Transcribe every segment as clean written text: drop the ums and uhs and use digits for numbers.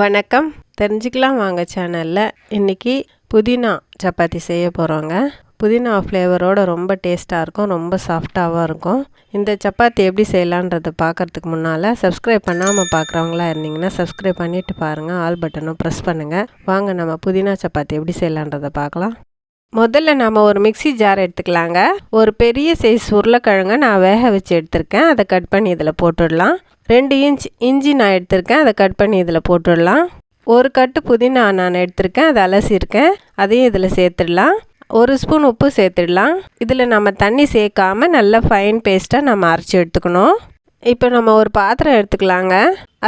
வணக்கம். தெரிஞ்சுக்கலாம் வாங்க சேனலில் இன்றைக்கி புதினா சப்பாத்தி செய்ய போகிறோங்க. புதினா ஃப்ளேவரோடு ரொம்ப டேஸ்ட்டாக இருக்கும், ரொம்ப சாஃப்டாகவும் இருக்கும். இந்த சப்பாத்தி எப்படி செய்யலான்றதை பார்க்குறதுக்கு முன்னால் சப்ஸ்கிரைப் பண்ணாமல் பார்க்குறவங்களா இருந்தீங்கன்னா சப்ஸ்கிரைப் பண்ணிவிட்டு பாருங்கள். ஆல் பட்டனும் ப்ரெஸ் பண்ணுங்கள். வாங்க நம்ம புதினா சப்பாத்தி எப்படி செய்யலான்றதை பார்க்கலாம். முதல்ல நம்ம ஒரு மிக்ஸி ஜார் எடுத்துக்கலாங்க. ஒரு பெரிய சைஸ் உருளைக்கிழங்கை நான் வேக வச்சு எடுத்திருக்கேன். அதை கட் பண்ணி இதில் போட்டுடலாம். 2 இன்ச் இஞ்சி நான் எடுத்திருக்கேன். அதை கட் பண்ணி இதில் போட்டுடலாம். ஒரு கட்டு புதினா நான் எடுத்திருக்கேன். அதை அலசியிருக்கேன். அதையும் இதில் சேர்த்துடலாம். 1 ஸ்பூன் உப்பு சேர்த்துடலாம். இதில் நம்ம தண்ணி சேர்க்காமல் நல்ல ஃபைன் பேஸ்ட்டாக நம்ம அரைச்சி எடுத்துக்கணும். இப்போ நம்ம ஒரு பாத்திரம் எடுத்துக்கலாங்க.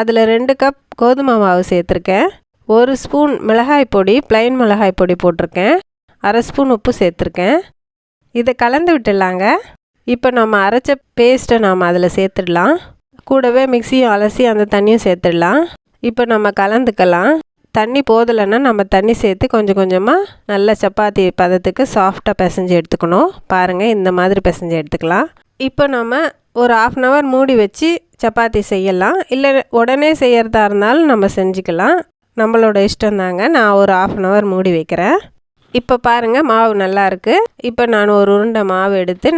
அதில் 2 கப் கோதுமை மாவு சேர்த்துருக்கேன். 1 ஸ்பூன் மிளகாய் பொடி, ப்ளைன் மிளகாய் பொடி போட்டிருக்கேன். 1/2 ஸ்பூன் உப்பு சேர்த்துருக்கேன். இதை கலந்து விட்டுடலாங்க. இப்போ நம்ம அரைச்ச பேஸ்ட்டை நாம் அதில் சேர்த்துடலாம். கூடவே மிக்ஸியும் அலசி அந்த தண்ணியும் சேர்த்துடலாம். இப்போ நம்ம கலந்துக்கலாம். தண்ணி போதலைன்னா நம்ம தண்ணி சேர்த்து கொஞ்சம் கொஞ்சமாக நல்ல சப்பாத்தி பதத்துக்கு சாஃப்டாக பிசைஞ்சு எடுத்துக்கணும். பாருங்கள், இந்த மாதிரி பிசைஞ்சு எடுத்துக்கலாம். இப்போ நம்ம ஒரு 1/2 hour மூடி வச்சு சப்பாத்தி செய்யலாம். இல்லை உடனே செய்கிறதா இருந்தாலும் நம்ம செஞ்சுக்கலாம். நம்மளோட இஷ்டம்தாங்க. நான் ஒரு 1/2 hour மூடி வைக்கிறேன். இப்போ பாருங்கள், மாவு நல்லா இருக்குது. இப்போ நான் ஒரு உருண்டை மாவு எடுத்து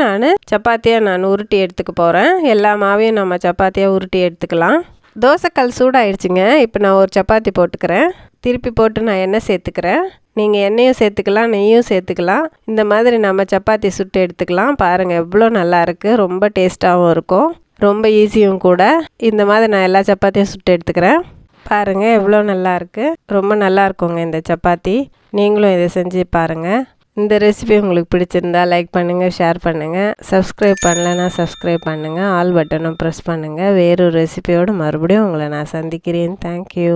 சப்பாத்தியாக நான் உருட்டி எடுத்துக்க போகிறேன். எல்லா மாவையும் நம்ம சப்பாத்தியாக உருட்டி எடுத்துக்கலாம். தோசைக்கல் சூடாகிடுச்சுங்க. இப்போ நான் ஒரு சப்பாத்தி போட்டுக்கிறேன். திருப்பி போட்டு நான் எண்ணெய் சேர்த்துக்கிறேன். நீங்கள் எண்ணெயும் சேர்த்துக்கலாம், நெய்யும் சேர்த்துக்கலாம். இந்த மாதிரி நம்ம சப்பாத்தி சுட்டு எடுத்துக்கலாம். பாருங்கள், எவ்வளோ நல்லா இருக்குது. ரொம்ப டேஸ்ட்டாகவும் இருக்கும், ரொம்ப ஈஸியும் கூட. இந்த மாதிரி நான் எல்லா சப்பாத்தியும் சுட்டு எடுத்துக்கிறேன். பாருங்கள், எவ்வளோ நல்லா இருக்குது. ரொம்ப நல்லா இருக்குங்க இந்த சப்பாத்தி. நீங்களும் இதை செஞ்சு பாருங்கள். இந்த ரெசிபி உங்களுக்கு பிடிச்சிருந்தா லைக் பண்ணுங்கள், ஷேர் பண்ணுங்கள். சப்ஸ்கிரைப் பண்ணலைன்னா சப்ஸ்கிரைப் பண்ணுங்கள். ஆல் பட்டனும் ப்ரெஸ் பண்ணுங்கள். வேறொரு ரெசிபியோடு மறுபடியும் உங்களை நான் சந்திக்கிறேன். தேங்க்யூ.